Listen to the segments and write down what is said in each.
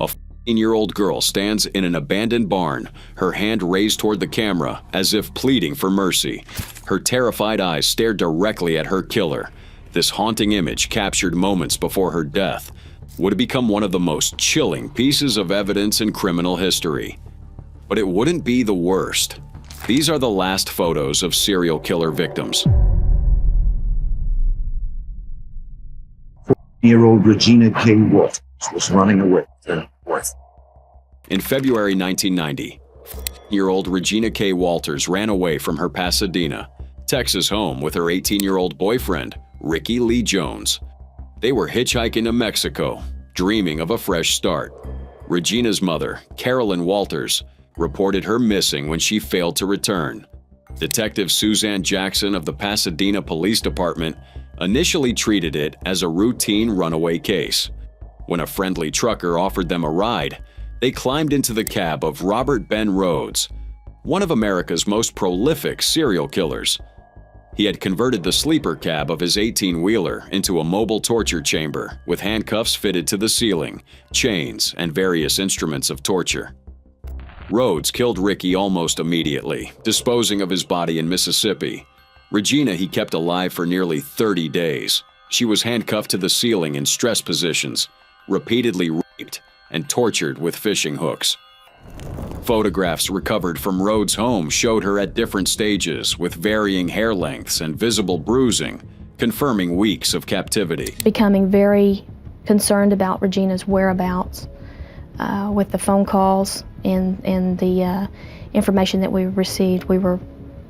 A 14-year-old girl stands in an abandoned barn, her hand raised toward the camera as if pleading for mercy. Her terrified eyes stare directly at her killer. This haunting image, captured moments before her death, would become one of the most chilling pieces of evidence in criminal history. But it wouldn't be the worst. These are the last photos of serial killer victims. 14-year-old Regina Walters was running away from North. In February 1990, 14-year-old Regina Walters ran away from her Pasadena, Texas home with her 18-year-old boyfriend, Ricky Lee Jones. They were hitchhiking to Mexico, dreaming of a fresh start. Regina's mother, Carolyn Walters, reported her missing when she failed to return. Detective Suzanne Jackson of the Pasadena Police Department initially treated it as a routine runaway case. When a friendly trucker offered them a ride, they climbed into the cab of Robert Ben Rhodes, one of America's most prolific serial killers. He had converted the sleeper cab of his 18-wheeler into a mobile torture chamber with handcuffs fitted to the ceiling, chains, and various instruments of torture. Rhodes killed Ricky almost immediately, disposing of his body in Mississippi. Regina he kept alive for nearly 30 days. She was handcuffed to the ceiling in stress positions, repeatedly raped, and tortured with fishing hooks. Photographs recovered from Rhodes' home showed her at different stages with varying hair lengths and visible bruising, confirming weeks of captivity. Becoming very concerned about Regina's whereabouts with the phone calls and the information that we received, we were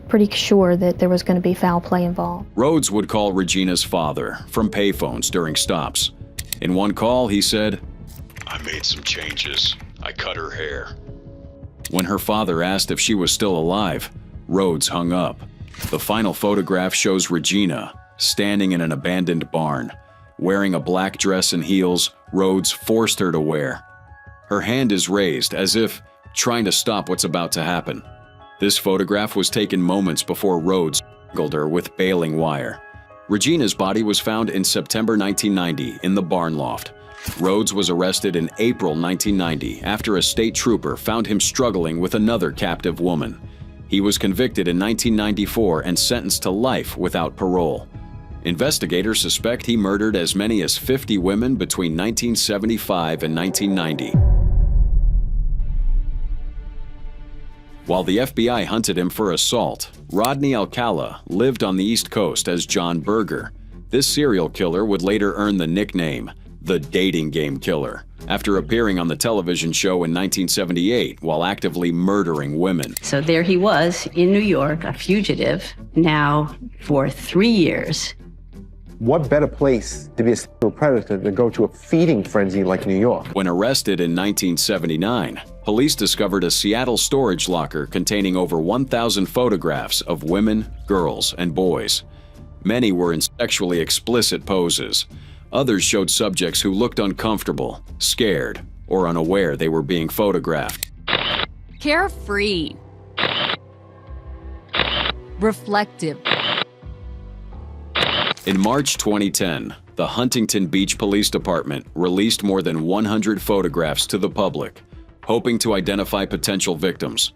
pretty sure that there was going to be foul play involved. Rhodes would call Regina's father from payphones during stops. In one call, he said, "I made some changes. I cut her hair." When her father asked if she was still alive, Rhodes hung up. The final photograph shows Regina standing in an abandoned barn. Wearing a black dress and heels Rhodes forced her to wear. Her hand is raised as if trying to stop what's about to happen. This photograph was taken moments before Rhodes strangled her with baling wire. Regina's body was found in September 1990 in the barn loft. Rhodes was arrested in April 1990 after a state trooper found him struggling with another captive woman. He was convicted in 1994 and sentenced to life without parole. Investigators suspect he murdered as many as 50 women between 1975 and 1990. While the FBI hunted him for assault, Rodney Alcala lived on the East Coast as John Berger. This serial killer would later earn the nickname the Dating Game Killer, after appearing on the television show in 1978 while actively murdering women. So there he was in New York, a fugitive, now for 3 years. What better place to be a serial predator than go to a feeding frenzy like New York? When arrested in 1979, police discovered a Seattle storage locker containing over 1,000 photographs of women, girls, and boys. Many were in sexually explicit poses. Others showed subjects who looked uncomfortable, scared, or unaware they were being photographed. Carefree. Reflective. In March 2010, the Huntington Beach Police Department released more than 100 photographs to the public, hoping to identify potential victims.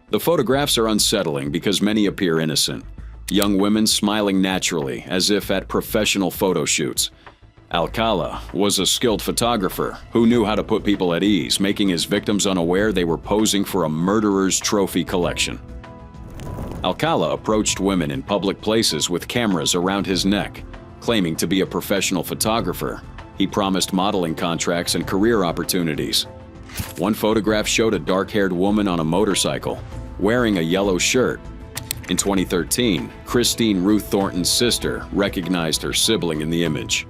The photographs are unsettling because many appear innocent. Young women smiling naturally as if at professional photo shoots. Alcala was a skilled photographer who knew how to put people at ease, making his victims unaware they were posing for a murderer's trophy collection. Alcala approached women in public places with cameras around his neck. Claiming to be a professional photographer, he promised modeling contracts and career opportunities. One photograph showed a dark-haired woman on a motorcycle, wearing a yellow shirt. In 2013, Christine Ruth Thornton's sister recognized her sibling in the image.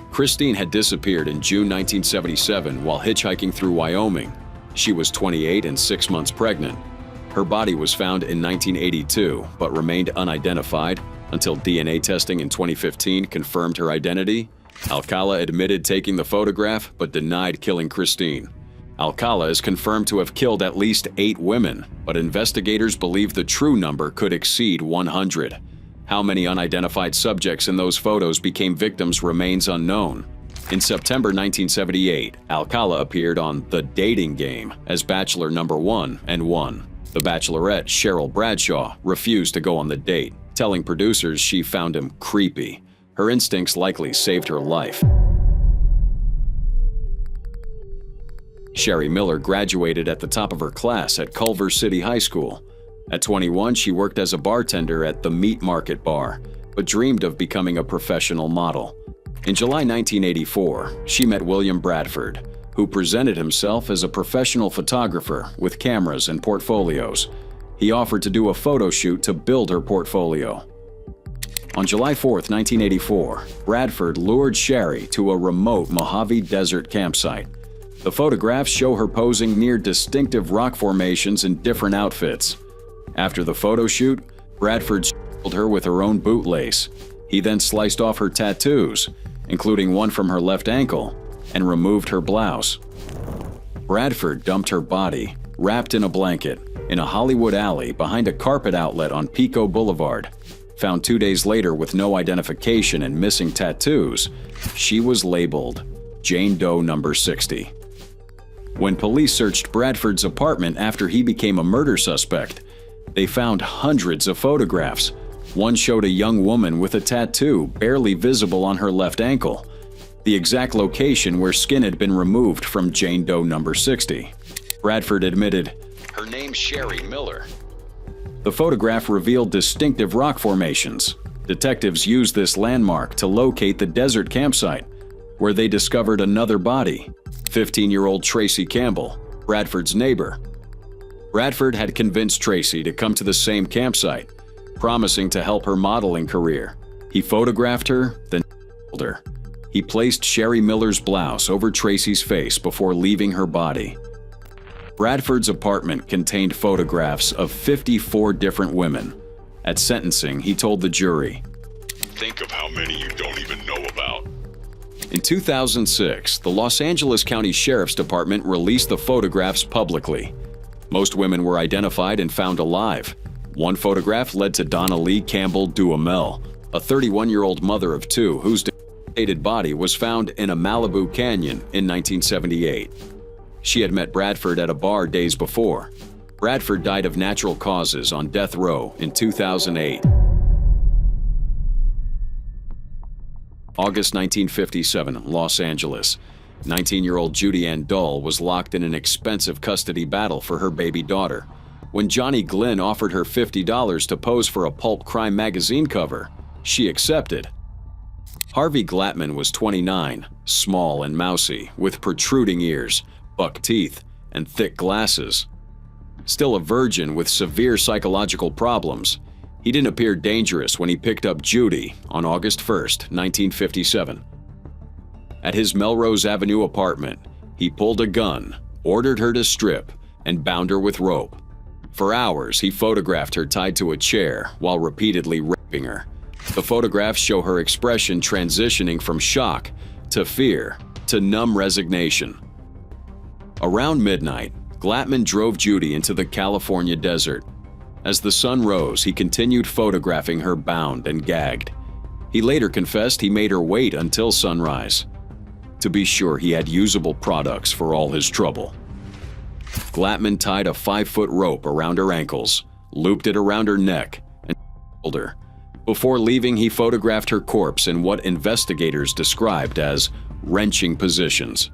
Christine had disappeared in June 1977 while hitchhiking through Wyoming. She was 28 and 6 months pregnant. Her body was found in 1982 but remained unidentified until DNA testing in 2015 confirmed her identity. Alcala admitted taking the photograph but denied killing Christine. Alcala is confirmed to have killed at least 8 women, but investigators believe the true number could exceed 100. How many unidentified subjects in those photos became victims remains unknown. In September 1978, Alcala appeared on The Dating Game as Bachelor number 1 and won. The Bachelorette, Cheryl Bradshaw, refused to go on the date, telling producers she found him creepy. Her instincts likely saved her life. Sherry Miller graduated at the top of her class at Culver City High School. At 21, she worked as a bartender at the Meat Market Bar, but dreamed of becoming a professional model. In July 1984, she met William Bradford, who presented himself as a professional photographer with cameras and portfolios. He offered to do a photo shoot to build her portfolio. On July 4, 1984, Bradford lured Sherry to a remote Mojave Desert campsite. The photographs show her posing near distinctive rock formations in different outfits. After the photo shoot, Bradford strangled her with her own bootlace. He then sliced off her tattoos, including one from her left ankle, and removed her blouse. Bradford dumped her body, wrapped in a blanket, in a Hollywood alley behind a carpet outlet on Pico Boulevard. Found 2 days later with no identification and missing tattoos, she was labeled Jane Doe number 60. When police searched Bradford's apartment after he became a murder suspect, they found hundreds of photographs. One showed a young woman with a tattoo barely visible on her left ankle, the exact location where skin had been removed from Jane Doe number 60. Bradford admitted, "Her name's Sherry Miller." The photograph revealed distinctive rock formations. Detectives used this landmark to locate the desert campsite, where they discovered another body, 15-year-old Tracy Campbell, Bradford's neighbor. Bradford had convinced Tracy to come to the same campsite, promising to help her modeling career. He photographed her, then killed her. He placed Sherry Miller's blouse over Tracy's face before leaving her body. Bradford's apartment contained photographs of 54 different women. At sentencing, he told the jury, "Think of how many you don't even know about." In 2006, the Los Angeles County Sheriff's Department released the photographs publicly. Most women were identified and found alive. One photograph led to Donna Lee Campbell Duhamel, a 31-year-old mother of two whose decapitated body was found in a Malibu canyon in 1978. She had met Bradford at a bar days before. Bradford died of natural causes on death row in 2008. August 1957, Los Angeles. 19-year-old Judy Ann Dull was locked in an expensive custody battle for her baby daughter. When Johnny Glynn offered her $50 to pose for a pulp crime magazine cover, she accepted. Harvey Glattman was 29, small and mousy, with protruding ears, buck teeth, and thick glasses. Still a virgin with severe psychological problems, he didn't appear dangerous when he picked up Judy on August 1, 1957. At his Melrose Avenue apartment, he pulled a gun, ordered her to strip, and bound her with rope. For hours, he photographed her tied to a chair while repeatedly raping her. The photographs show her expression transitioning from shock to fear to numb resignation. Around midnight, Glattman drove Judy into the California desert. As the sun rose, he continued photographing her bound and gagged. He later confessed he made her wait until sunrise, to be sure he had usable products for all his trouble. Glattman tied a 5-foot rope around her ankles, looped it around her neck, and killed her. Before leaving, he photographed her corpse in what investigators described as wrenching positions.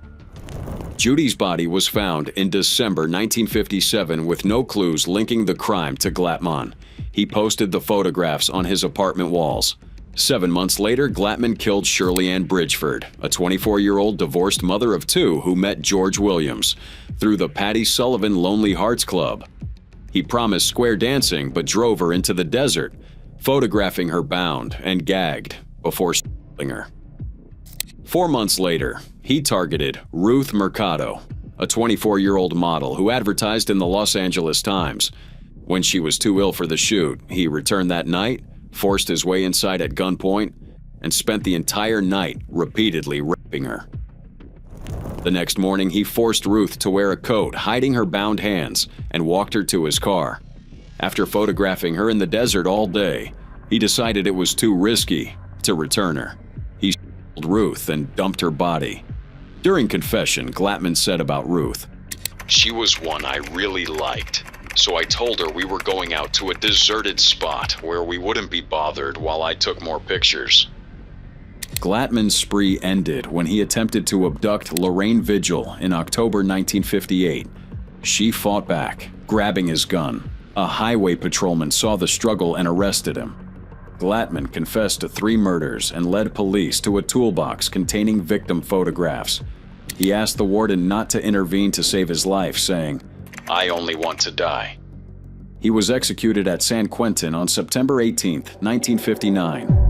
Judy's body was found in December 1957 with no clues linking the crime to Glattman. He posted the photographs on his apartment walls. 7 months later, Glattman killed Shirley Ann Bridgeford, a 24-year-old divorced mother of two who met George Williams through the Patty Sullivan Lonely Hearts Club. He promised square dancing but drove her into the desert, photographing her bound and gagged before killing her. 4 months later, he targeted Ruth Mercado, a 24-year-old model who advertised in the Los Angeles Times. When she was too ill for the shoot, he returned that night, forced his way inside at gunpoint, and spent the entire night repeatedly raping her. The next morning, he forced Ruth to wear a coat hiding her bound hands and walked her to his car. After photographing her in the desert all day, he decided it was too risky to return her. He Ruth and dumped her body. During confession, Glatman said about Ruth, She was one I really liked, so I told her we were going out to a deserted spot where we wouldn't be bothered while I took more pictures. Glatman's spree ended when he attempted to abduct Lorraine Vigil in October 1958. She fought back, grabbing his gun. A highway patrolman saw the struggle and arrested him. Glatman confessed to 3 murders and led police to a toolbox containing victim photographs. He asked the warden not to intervene to save his life, saying, I only want to die. He was executed at San Quentin on September 18, 1959.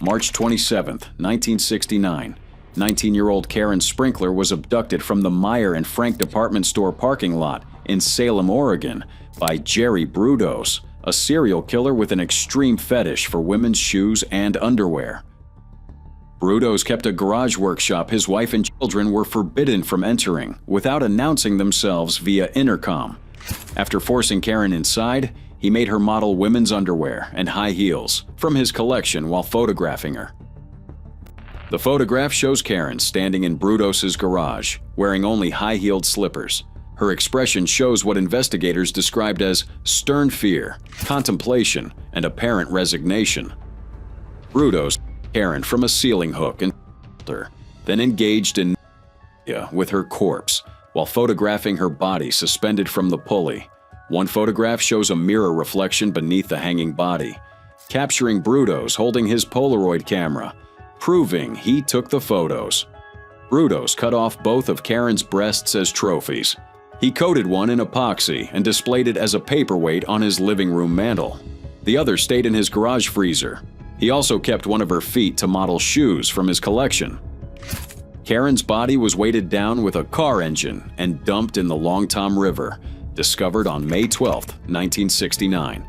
March 27, 1969, 19-year-old Karen Sprinkler was abducted from the Meyer and Frank department store parking lot in Salem, Oregon, by Jerry Brudos, a serial killer with an extreme fetish for women's shoes and underwear. Brudos kept a garage workshop his wife and children were forbidden from entering without announcing themselves via intercom. After forcing Karen inside, he made her model women's underwear and high heels from his collection while photographing her. The photograph shows Karen standing in Brudos's garage, wearing only high-heeled slippers. Her expression shows what investigators described as stern fear, contemplation, and apparent resignation. Brudos Karen from a ceiling hook and her, then engaged in with her corpse while photographing her body suspended from the pulley. One photograph shows a mirror reflection beneath the hanging body, capturing Brudos holding his Polaroid camera, proving he took the photos. Brudos cut off both of Karen's breasts as trophies. He coated one in epoxy and displayed it as a paperweight on his living room mantel. The other stayed in his garage freezer. He also kept one of her feet to model shoes from his collection. Karen's body was weighted down with a car engine and dumped in the Long Tom River, discovered on May 12, 1969.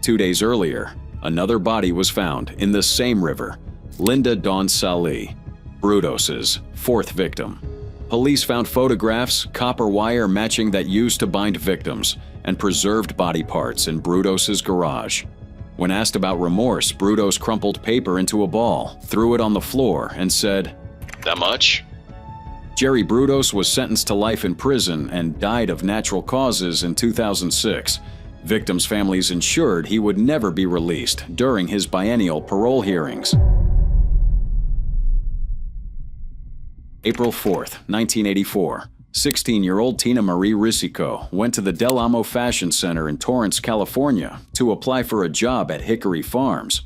2 days earlier, another body was found in the same river, Linda Dawn Salih, Brudos's 4th victim. Police found photographs, copper wire matching that used to bind victims, and preserved body parts in Brudos's garage. When asked about remorse, Brudos crumpled paper into a ball, threw it on the floor, and said, That much? Jerry Brudos was sentenced to life in prison and died of natural causes in 2006. Victims' families ensured he would never be released during his biennial parole hearings. April 4, 1984. 16-year-old Tina Marie Risico went to the Del Amo Fashion Center in Torrance, California to apply for a job at Hickory Farms.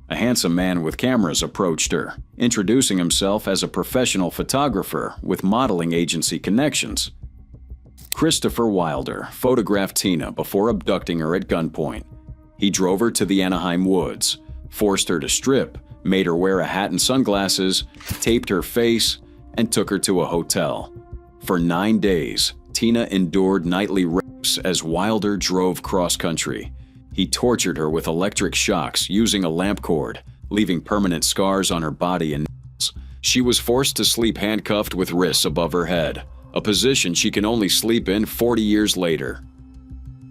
A handsome man with cameras approached her, introducing himself as a professional photographer with modeling agency connections. Christopher Wilder photographed Tina before abducting her at gunpoint. He drove her to the Anaheim woods, forced her to strip, made her wear a hat and sunglasses, taped her face, and took her to a hotel. For 9 days, Tina endured nightly rapes as Wilder drove cross-country. He tortured her with electric shocks using a lamp cord, leaving permanent scars on her body and nails. She was forced to sleep handcuffed with wrists above her head, a position she can only sleep in 40 years later.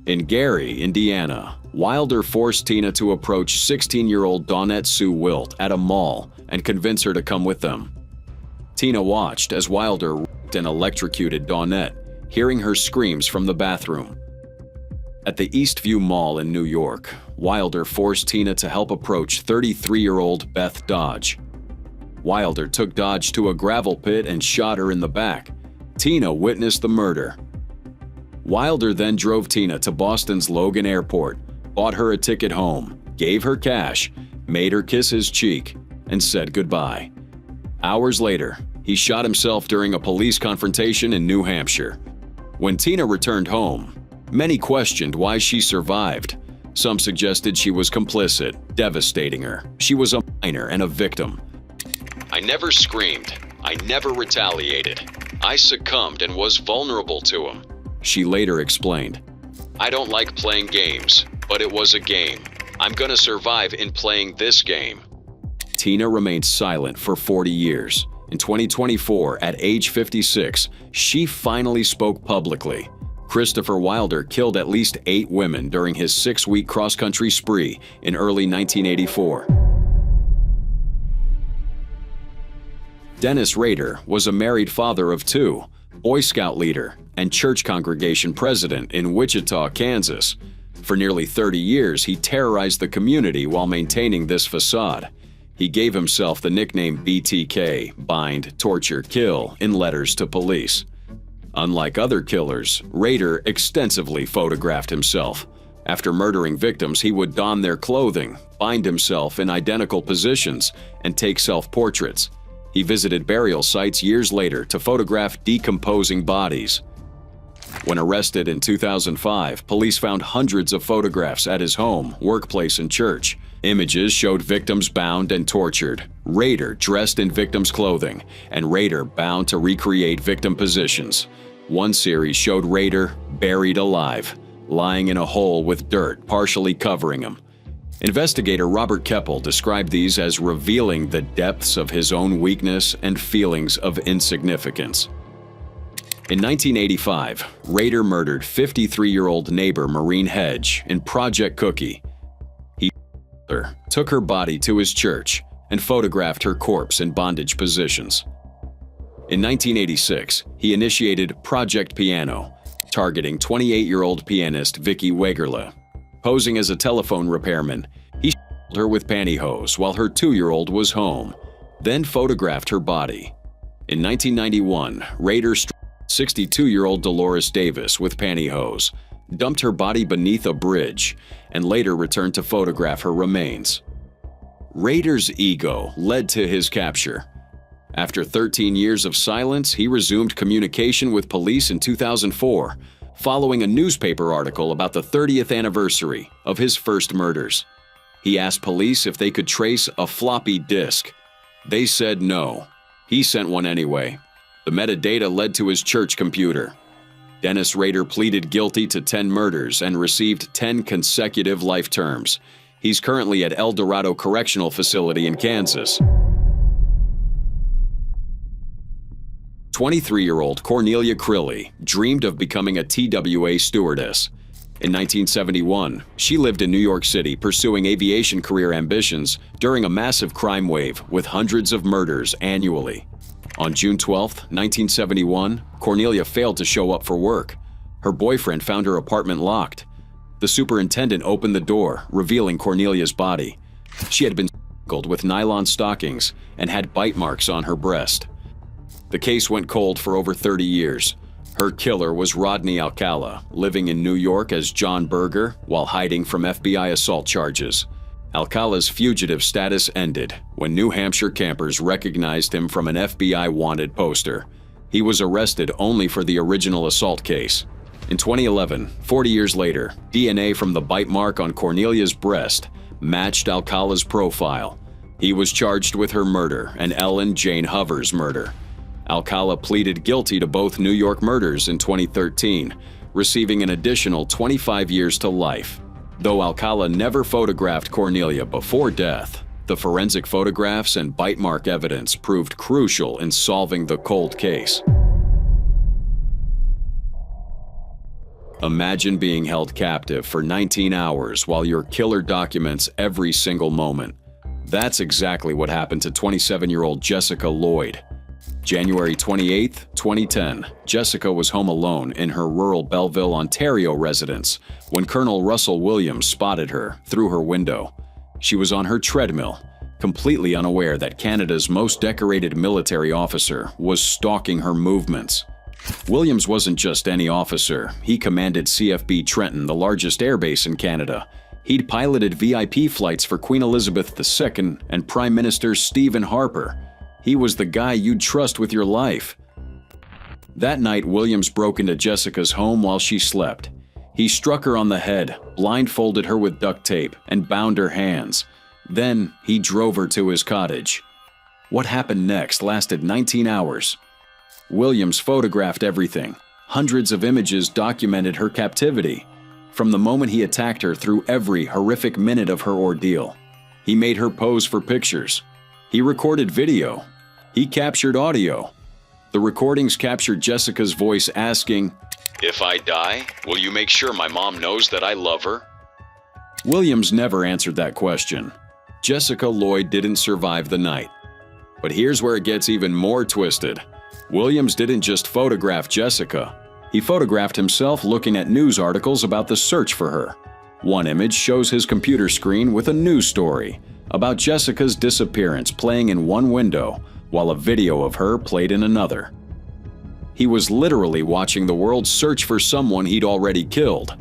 In Gary, Indiana, Wilder forced Tina to approach 16-year-old Dawnette Sue Wilt at a mall and convince her to come with them. Tina watched as Wilder raped and electrocuted Dawnette, hearing her screams from the bathroom. At the Eastview Mall in New York, Wilder forced Tina to help approach 33-year-old Beth Dodge. Wilder took Dodge to a gravel pit and shot her in the back. Tina witnessed the murder. Wilder then drove Tina to Boston's Logan Airport, bought her a ticket home, gave her cash, made her kiss his cheek, and said goodbye. Hours later, he shot himself during a police confrontation in New Hampshire. When Tina returned home, many questioned why she survived. Some suggested she was complicit, devastating her. She was a minor and a victim. I never screamed. I never retaliated. I succumbed and was vulnerable to him. She later explained. I don't like playing games, but it was a game. I'm gonna survive in playing this game. Tina remained silent for 40 years. In 2024, at age 56, she finally spoke publicly. Christopher Wilder killed at least 8 women during his 6-week cross-country spree in early 1984. Dennis Rader was a married father of 2, Boy Scout leader, and church congregation president in Wichita, Kansas. For nearly 30 years, he terrorized the community while maintaining this facade. He gave himself the nickname BTK, bind, torture, kill, in letters to police. Unlike other killers, Rader extensively photographed himself. After murdering victims, he would don their clothing, bind himself in identical positions, and take self-portraits. He visited burial sites years later to photograph decomposing bodies. When arrested in 2005, police found hundreds of photographs at his home, workplace, and church. Images showed victims bound and tortured, Rader dressed in victims' clothing, and Rader bound to recreate victim positions. One series showed Rader buried alive, lying in a hole with dirt partially covering him. Investigator Robert Keppel described these as revealing the depths of his own weakness and feelings of insignificance. In 1985, Rader murdered 53-year-old neighbor Maureen Hedge in Project Cookie. He took her body to his church and photographed her corpse in bondage positions. In 1986, he initiated Project Piano, targeting 28-year-old pianist Vicki Wegerle. Posing as a telephone repairman, he shot her with pantyhose while her 2-year-old was home, then photographed her body. In 1991, Rader struck 62-year-old Dolores Davis with pantyhose, dumped her body beneath a bridge, and later returned to photograph her remains. Rader's ego led to his capture. After 13 years of silence, he resumed communication with police in 2004, following a newspaper article about the 30th anniversary of his first murders. He asked police if they could trace a floppy disk. They said no. He sent one anyway. The metadata led to his church computer. Dennis Rader pleaded guilty to 10 murders and received 10 consecutive life terms. He's currently at El Dorado Correctional Facility in Kansas. 23-year-old Cornelia Crilly dreamed of becoming a TWA stewardess. In 1971, she lived in New York City pursuing aviation career ambitions during a massive crime wave with hundreds of murders annually. On June 12, 1971, Cornelia failed to show up for work. Her boyfriend found her apartment locked. The superintendent opened the door, revealing Cornelia's body. She had been strangled with nylon stockings and had bite marks on her breast. The case went cold for over 30 years. Her killer was Rodney Alcala, living in New York as John Berger while hiding from FBI assault charges. Alcala's fugitive status ended when New Hampshire campers recognized him from an FBI wanted poster. He was arrested only for the original assault case. In 2011, 40 years later, DNA from the bite mark on Cornelia's breast matched Alcala's profile. He was charged with her murder and Ellen Jane Hover's murder. Alcala pleaded guilty to both New York murders in 2013, receiving an additional 25 years to life. Though Alcala never photographed Cornelia before death, the forensic photographs and bite mark evidence proved crucial in solving the cold case. Imagine being held captive for 19 hours while your killer documents every single moment. That's exactly what happened to 27-year-old Jessica Lloyd. January 28, 2010, Jessica was home alone in her rural Belleville, Ontario residence when Colonel Russell Williams spotted her through her window. She was on her treadmill, completely unaware that Canada's most decorated military officer was stalking her movements. Williams wasn't just any officer. He commanded CFB Trenton, the largest airbase in Canada. He'd piloted VIP flights for Queen Elizabeth II and Prime Minister Stephen Harper. He was the guy you'd trust with your life. That night, Williams broke into Jessica's home while she slept. He struck her on the head, blindfolded her with duct tape, and bound her hands. Then, he drove her to his cottage. What happened next lasted 19 hours. Williams photographed everything. Hundreds of images documented her captivity, from the moment he attacked her through every horrific minute of her ordeal. He made her pose for pictures. He recorded video. He captured audio. The recordings captured Jessica's voice asking, "If I die, will you make sure my mom knows that I love her?" Williams never answered that question. Jessica Lloyd didn't survive the night. But here's where it gets even more twisted. Williams didn't just photograph Jessica. He photographed himself looking at news articles about the search for her. One image shows his computer screen with a news story about Jessica's disappearance playing in one window, while a video of her played in another. He was literally watching the world search for someone he'd already killed.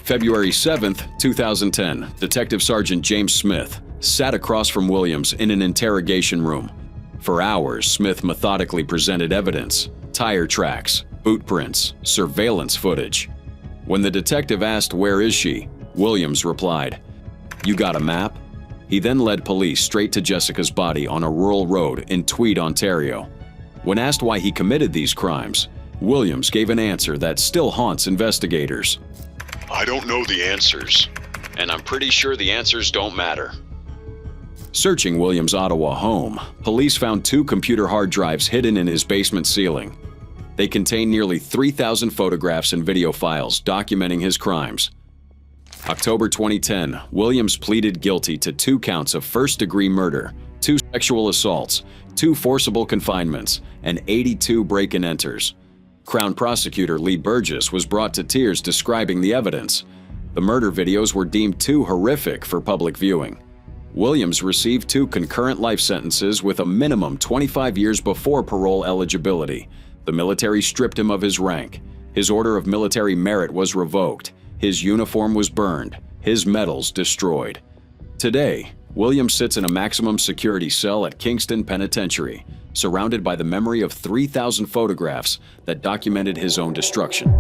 February 7, 2010, Detective Sergeant James Smith sat across from Williams in an interrogation room. For hours, Smith methodically presented evidence: tire tracks, boot prints, surveillance footage. When the detective asked, "Where is she?" Williams replied, "You got a map?" He then led police straight to Jessica's body on a rural road in Tweed, Ontario. When asked why he committed these crimes, Williams gave an answer that still haunts investigators. "I don't know the answers, and I'm pretty sure the answers don't matter." Searching Williams' Ottawa home, police found 2 computer hard drives hidden in his basement ceiling. They contain nearly 3,000 photographs and video files documenting his crimes. October 2010, Williams pleaded guilty to 2 counts of first-degree murder, 2 sexual assaults, 2 forcible confinements, and 82 break-and-enters. Crown Prosecutor Lee Burgess was brought to tears describing the evidence. The murder videos were deemed too horrific for public viewing. Williams received 2 concurrent life sentences with a minimum 25 years before parole eligibility. The military stripped him of his rank. His Order of Military Merit was revoked. His uniform was burned. His medals destroyed. Today, Williams sits in a maximum security cell at Kingston Penitentiary, surrounded by the memory of 3,000 photographs that documented his own destruction.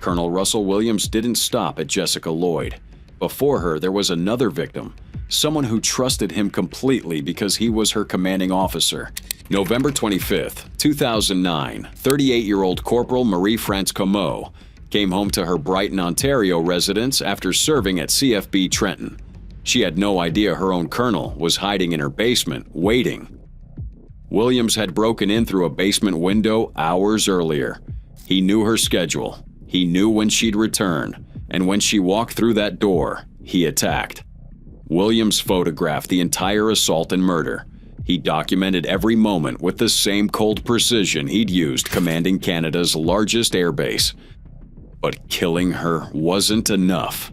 Colonel Russell Williams didn't stop at Jessica Lloyd. Before her, there was another victim, someone who trusted him completely because he was her commanding officer. November 25, 2009, 38-year-old Corporal Marie-France Comeau came home to her Brighton, Ontario residence after serving at CFB Trenton. She had no idea her own colonel was hiding in her basement, waiting. Williams had broken in through a basement window hours earlier. He knew her schedule. He knew when she'd return, and when she walked through that door, he attacked. Williams photographed the entire assault and murder. He documented every moment with the same cold precision he'd used commanding Canada's largest airbase. But killing her wasn't enough.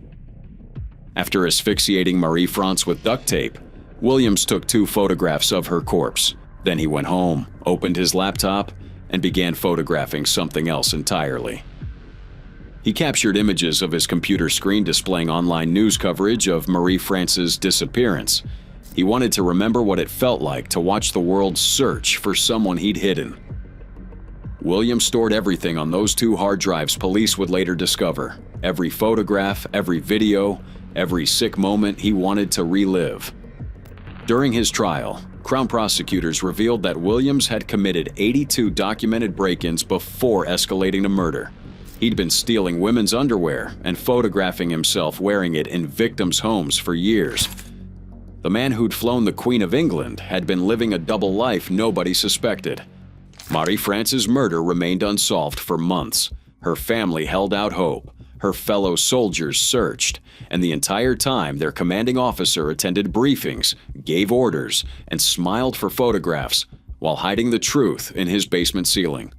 After asphyxiating Marie-France with duct tape, Williams took 2 photographs of her corpse. Then he went home, opened his laptop, and began photographing something else entirely. He captured images of his computer screen displaying online news coverage of Marie-France's disappearance. He wanted to remember what it felt like to watch the world search for someone he'd hidden. Williams stored everything on those 2 hard drives police would later discover. Every photograph, every video, every sick moment he wanted to relive. During his trial, Crown prosecutors revealed that Williams had committed 82 documented break-ins before escalating to murder. He'd been stealing women's underwear and photographing himself wearing it in victims' homes for years. The man who'd flown the Queen of England had been living a double life nobody suspected. Marie-France's murder remained unsolved for months. Her family held out hope. Her fellow soldiers searched, and the entire time their commanding officer attended briefings, gave orders, and smiled for photographs while hiding the truth in his basement ceiling.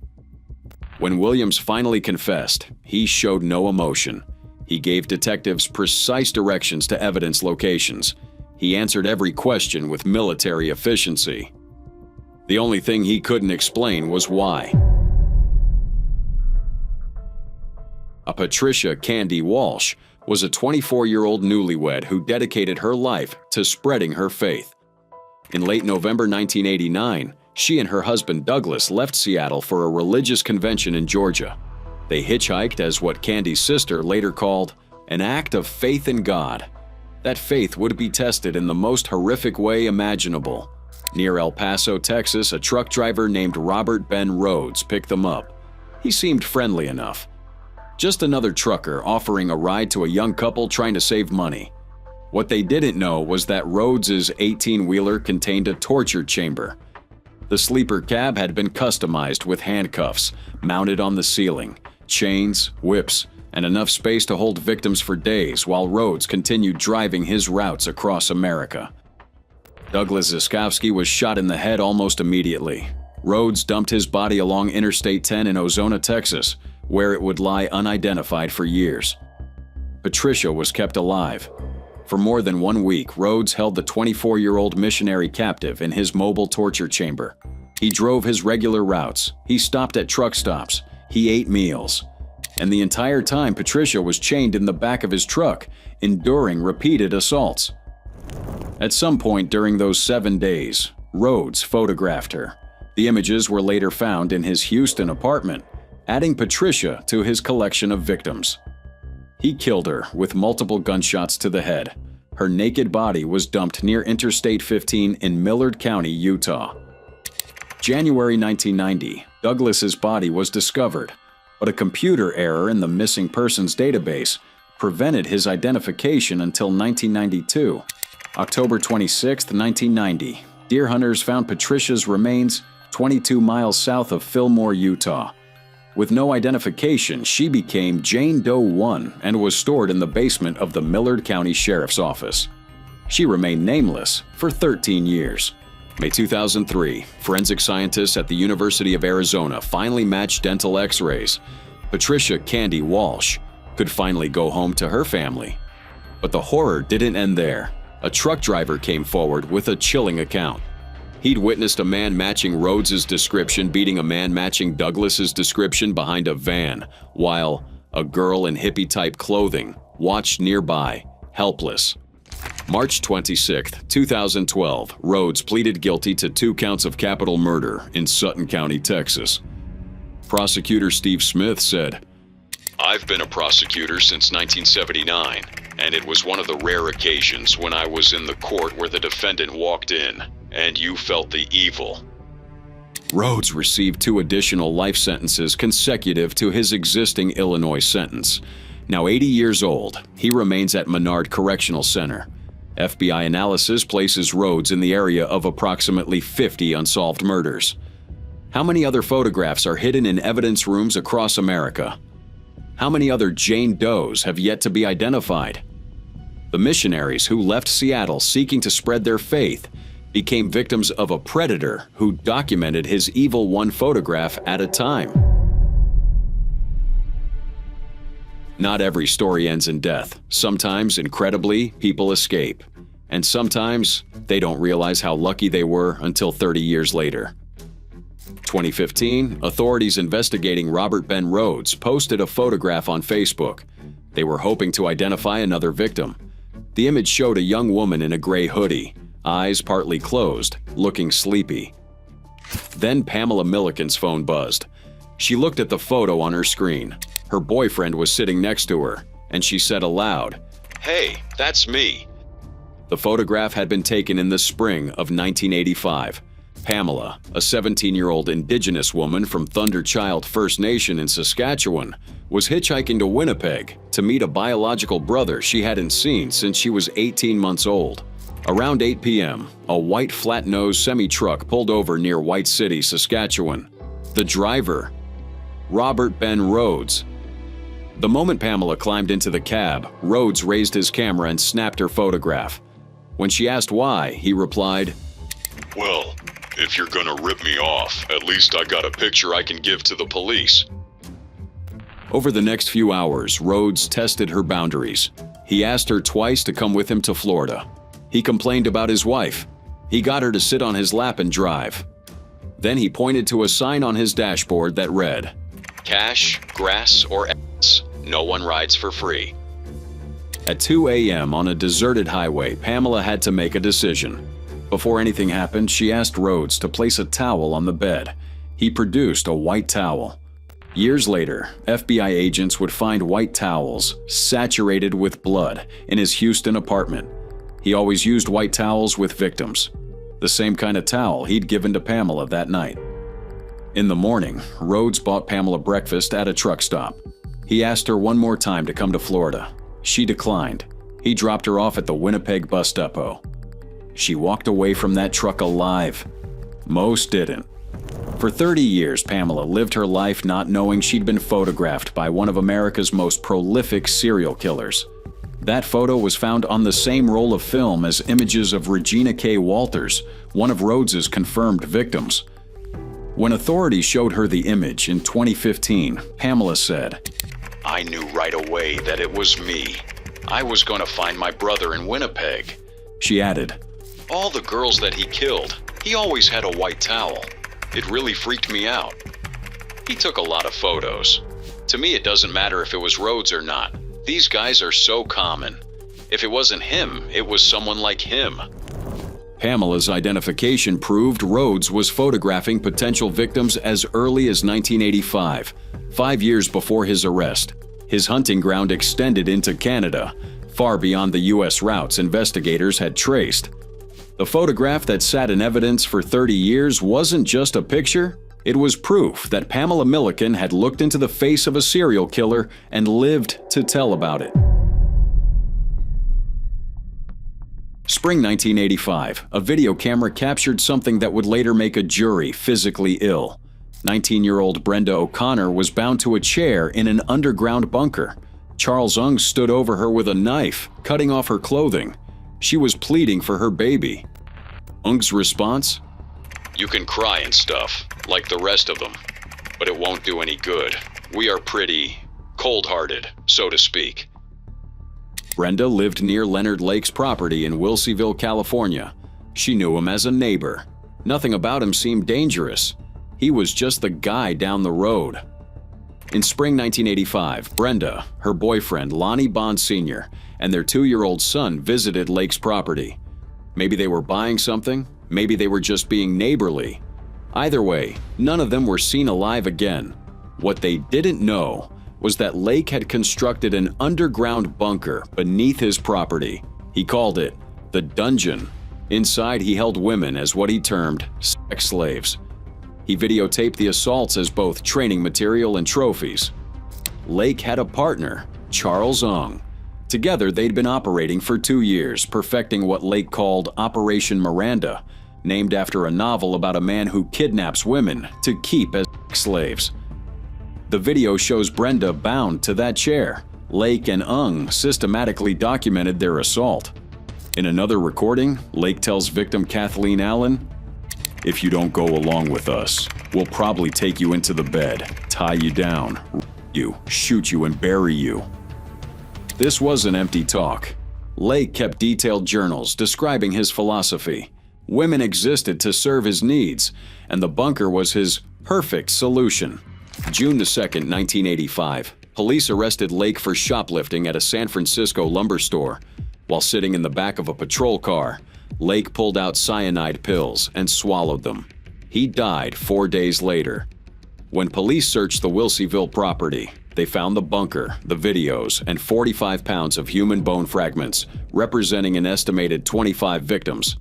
When Williams finally confessed, he showed no emotion. He gave detectives precise directions to evidence locations. He answered every question with military efficiency. The only thing he couldn't explain was why. Patricia Candy Walsh was a 24-year-old newlywed who dedicated her life to spreading her faith. In late November 1989, she and her husband Douglas left Seattle for a religious convention in Georgia. They hitchhiked as what Candy's sister later called an act of faith in God. That faith would be tested in the most horrific way imaginable. Near El Paso, Texas, a truck driver named Robert Ben Rhodes picked them up. He seemed friendly enough. Just another trucker offering a ride to a young couple trying to save money. What they didn't know was that Rhodes's 18-wheeler contained a torture chamber. The sleeper cab had been customized with handcuffs mounted on the ceiling, chains, whips, and enough space to hold victims for days while Rhodes continued driving his routes across America. Douglas Ziskowski was shot in the head almost immediately. Rhodes dumped his body along Interstate 10 in Ozona, Texas, where it would lie unidentified for years. Patricia was kept alive. For more than 1 week, Rhodes held the 24-year-old missionary captive in his mobile torture chamber. He drove his regular routes, he stopped at truck stops, he ate meals. And the entire time, Patricia was chained in the back of his truck, enduring repeated assaults. At some point during those 7 days, Rhodes photographed her. The images were later found in his Houston apartment, adding Patricia to his collection of victims. He killed her with multiple gunshots to the head. Her naked body was dumped near Interstate 15 in Millard County, Utah. January 1990, Douglas's body was discovered, but a computer error in the missing persons database prevented his identification until 1992. October 26, 1990, deer hunters found Patricia's remains 22 miles south of Fillmore, Utah. With no identification, she became Jane Doe 1 and was stored in the basement of the Millard County Sheriff's Office. She remained nameless for 13 years. May 2003, forensic scientists at the University of Arizona finally matched dental x-rays. Patricia Candy Walsh could finally go home to her family. But the horror didn't end there. A truck driver came forward with a chilling account. He'd witnessed a man matching Rhodes's description beating a man matching Douglas's description behind a van, while a girl in hippie-type clothing watched nearby, helpless. March 26, 2012, Rhodes pleaded guilty to 2 counts of capital murder in Sutton County, Texas. Prosecutor Steve Smith said, "I've been a prosecutor since 1979, and it was one of the rare occasions when I was in the court where the defendant walked in, and you felt the evil." Rhodes received 2 additional life sentences consecutive to his existing Illinois sentence. Now 80 years old, he remains at Menard Correctional Center. FBI analysis places Rhodes in the area of approximately 50 unsolved murders. How many other photographs are hidden in evidence rooms across America? How many other Jane Does have yet to be identified? The missionaries who left Seattle seeking to spread their faith became victims of a predator who documented his evil one photograph at a time. Not every story ends in death. Sometimes, incredibly, people escape. And sometimes, they don't realize how lucky they were until 30 years later. 2015, authorities investigating Robert Ben Rhodes posted a photograph on Facebook. They were hoping to identify another victim. The image showed a young woman in a gray hoodie, eyes partly closed, looking sleepy. Then Pamela Milliken's phone buzzed. She looked at the photo on her screen. Her boyfriend was sitting next to her, and she said aloud, "Hey, that's me." The photograph had been taken in the spring of 1985. Pamela, a 17-year-old Indigenous woman from Thunder Child First Nation in Saskatchewan, was hitchhiking to Winnipeg to meet a biological brother she hadn't seen since she was 18 months old. Around 8 p.m., a white flat-nosed semi-truck pulled over near White City, Saskatchewan. The driver, Robert Ben Rhodes. The moment Pamela climbed into the cab, Rhodes raised his camera and snapped her photograph. When she asked why, he replied, "Well, if you're gonna rip me off, at least I got a picture I can give to the police." Over the next few hours, Rhodes tested her boundaries. He asked her twice to come with him to Florida. He complained about his wife. He got her to sit on his lap and drive. Then he pointed to a sign on his dashboard that read, "Cash, grass, or ass. No one rides for free." At 2 a.m. on a deserted highway, Pamela had to make a decision. Before anything happened, she asked Rhodes to place a towel on the bed. He produced a white towel. Years later, FBI agents would find white towels saturated with blood in his Houston apartment. He always used white towels with victims, the same kind of towel he'd given to Pamela that night. In the morning, Rhodes bought Pamela breakfast at a truck stop. He asked her one more time to come to Florida. She declined. He dropped her off at the Winnipeg bus depot. She walked away from that truck alive. Most didn't. For 30 years, Pamela lived her life not knowing she'd been photographed by one of America's most prolific serial killers. That photo was found on the same roll of film as images of Regina Walters, one of Rhodes's confirmed victims. When authorities showed her the image in 2015, Pamela said, "I knew right away that it was me. I was going to find my brother in Winnipeg." She added, "All the girls that he killed, he always had a white towel. It really freaked me out. He took a lot of photos. To me, it doesn't matter if it was Rhodes or not. These guys are so common. If it wasn't him, it was someone like him." Pamela's identification proved Rhodes was photographing potential victims as early as 1985, 5 years before his arrest. His hunting ground extended into Canada, far beyond the U.S. routes investigators had traced. The photograph that sat in evidence for 30 years wasn't just a picture, it was proof that Pamela Milliken had looked into the face of a serial killer and lived to tell about it. Spring 1985, a video camera captured something that would later make a jury physically ill. 19-year-old Brenda O'Connor was bound to a chair in an underground bunker. Charles Ung stood over her with a knife, cutting off her clothing. She was pleading for her baby. Ung's response? "You can cry and stuff, like the rest of them, but it won't do any good. We are pretty cold-hearted, so to speak." Brenda lived near Leonard Lake's property in Wilseyville, California. She knew him as a neighbor. Nothing about him seemed dangerous. He was just the guy down the road. In spring 1985, Brenda, her boyfriend Lonnie Bond Sr., and their 2-year-old son visited Lake's property. Maybe they were buying something, maybe they were just being neighborly. Either way, none of them were seen alive again. What they didn't know was that Lake had constructed an underground bunker beneath his property. He called it the dungeon. Inside, he held women as what he termed sex slaves. He videotaped the assaults as both training material and trophies. Lake had a partner, Charles Ung. Together, they'd been operating for 2 years, perfecting what Lake called Operation Miranda, named after a novel about a man who kidnaps women to keep as sex slaves. The video shows Brenda bound to that chair. Lake and Ung systematically documented their assault. In another recording, Lake tells victim Kathleen Allen, "If you don't go along with us, we'll probably take you into the bed, tie you down, you, shoot you and bury you." This wasn't empty talk. Lake kept detailed journals describing his philosophy. Women existed to serve his needs, and the bunker was his perfect solution. June 2, 1985, police arrested Lake for shoplifting at a San Francisco lumber store. While sitting in the back of a patrol car, Lake pulled out cyanide pills and swallowed them. He died 4 days later. When police searched the Wilseyville property, they found the bunker, the videos, and 45 pounds of human bone fragments, representing an estimated 25 victims.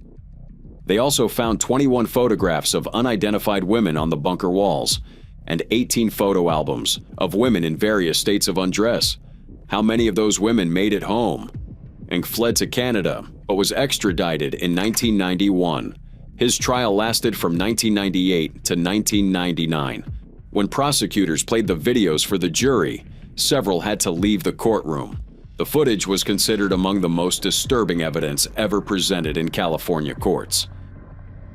They also found 21 photographs of unidentified women on the bunker walls, and 18 photo albums of women in various states of undress. How many of those women made it home? Ung fled to Canada, but was extradited in 1991. His trial lasted from 1998 to 1999. When prosecutors played the videos for the jury, several had to leave the courtroom. The footage was considered among the most disturbing evidence ever presented in California courts.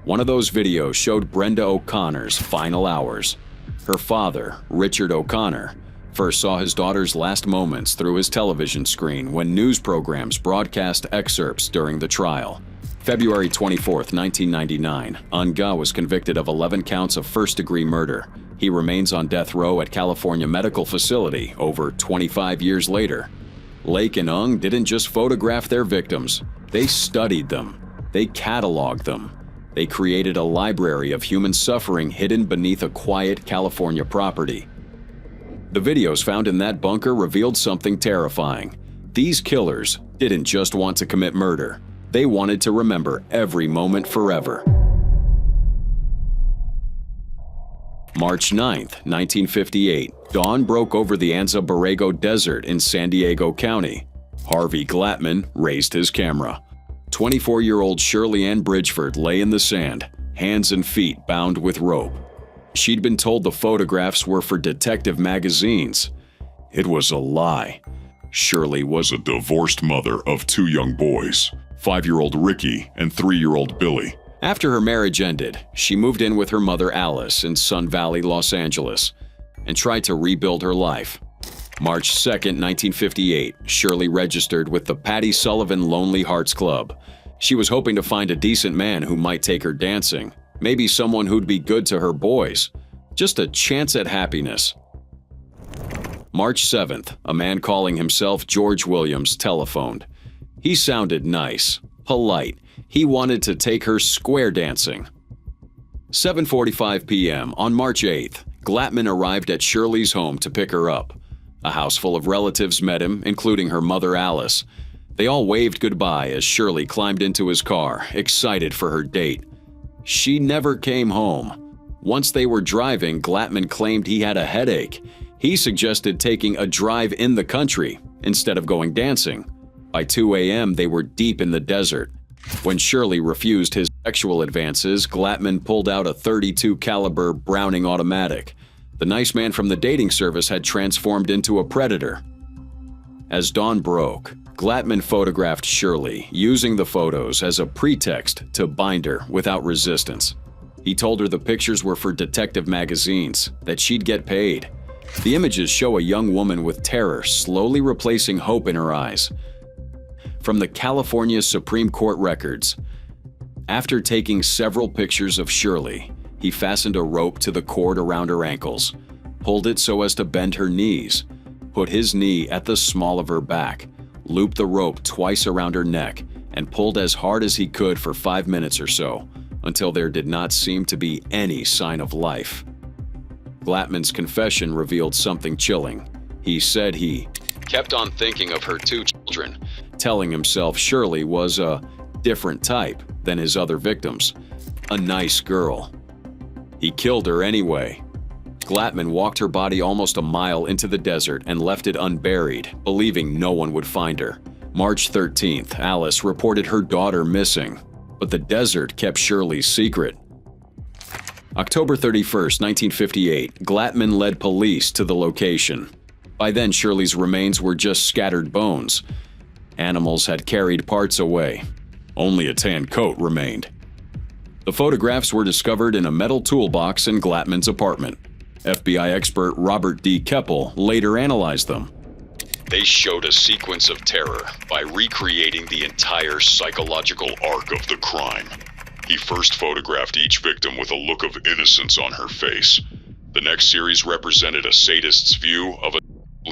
One of those videos showed Brenda O'Connor's final hours. Her father, Richard O'Connor, first saw his daughter's last moments through his television screen when news programs broadcast excerpts during the trial. February 24, 1999, Anga was convicted of 11 counts of first-degree murder. He remains on death row at California Medical Facility over 25 years later. Lake and Ung didn't just photograph their victims, they studied them, they cataloged them. They created a library of human suffering hidden beneath a quiet California property. The videos found in that bunker revealed something terrifying. These killers didn't just want to commit murder. They wanted to remember every moment forever. March 9, 1958, dawn broke over the Anza Borrego Desert in San Diego County. Harvey Glattman raised his camera. 24-year-old Shirley Ann Bridgeford lay in the sand, hands and feet bound with rope. She'd been told the photographs were for detective magazines. It was a lie. Shirley was a divorced mother of 2 young boys, 5-year-old Ricky and 3-year-old Billy. After her marriage ended, she moved in with her mother Alice in Sun Valley, Los Angeles, and tried to rebuild her life. March 2, 1958, Shirley registered with the Patty Sullivan Lonely Hearts Club. She was hoping to find a decent man who might take her dancing, maybe someone who'd be good to her boys. Just a chance at happiness. March 7th, a man calling himself George Williams telephoned. He sounded nice, polite. He wanted to take her square dancing. 7:45 p.m. on March 8th, Glatman arrived at Shirley's home to pick her up. A house full of relatives met him, including her mother Alice. They all waved goodbye as Shirley climbed into his car, excited for her date. She never came home. Once they were driving, Glatman claimed he had a headache. He suggested taking a drive in the country instead of going dancing. By 2 a.m., they were deep in the desert. When Shirley refused his sexual advances, Glatman pulled out a .32 caliber Browning automatic. The nice man from the dating service had transformed into a predator. As dawn broke, Glatman photographed Shirley, using the photos as a pretext to bind her without resistance. He told her the pictures were for detective magazines, that she'd get paid. The images show a young woman with terror slowly replacing hope in her eyes. From the California Supreme Court records, after taking several pictures of Shirley, he fastened a rope to the cord around her ankles, pulled it so as to bend her knees, put his knee at the small of her back, looped the rope twice around her neck, and pulled as hard as he could for 5 minutes or so, until there did not seem to be any sign of life. Glatman's confession revealed something chilling. He said he kept on thinking of her 2 children, telling himself Shirley was a different type than his other victims, a nice girl. He killed her anyway. Glatman walked her body almost a mile into the desert and left it unburied, believing no one would find her. March 13th, Alice reported her daughter missing, but the desert kept Shirley's secret. October 31st, 1958, Glatman led police to the location. By then, Shirley's remains were just scattered bones. Animals had carried parts away. Only a tan coat remained. The photographs were discovered in a metal toolbox in Glatman's apartment. FBI expert Robert D. Keppel later analyzed them. They showed a sequence of terror by recreating the entire psychological arc of the crime. He first photographed each victim with a look of innocence on her face. The next series represented a sadist's view of a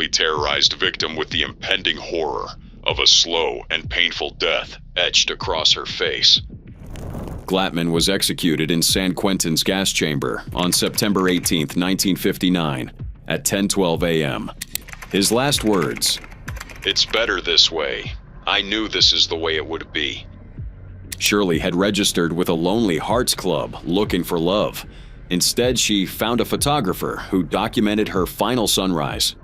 terrorized victim with the impending horror of a slow and painful death etched across her face. Glatman was executed in San Quentin's gas chamber on September 18, 1959, at 10:12 a.m. His last words, "It's better this way. I knew this is the way it would be." Shirley had registered with a Lonely Hearts Club looking for love. Instead, she found a photographer who documented her final sunrise.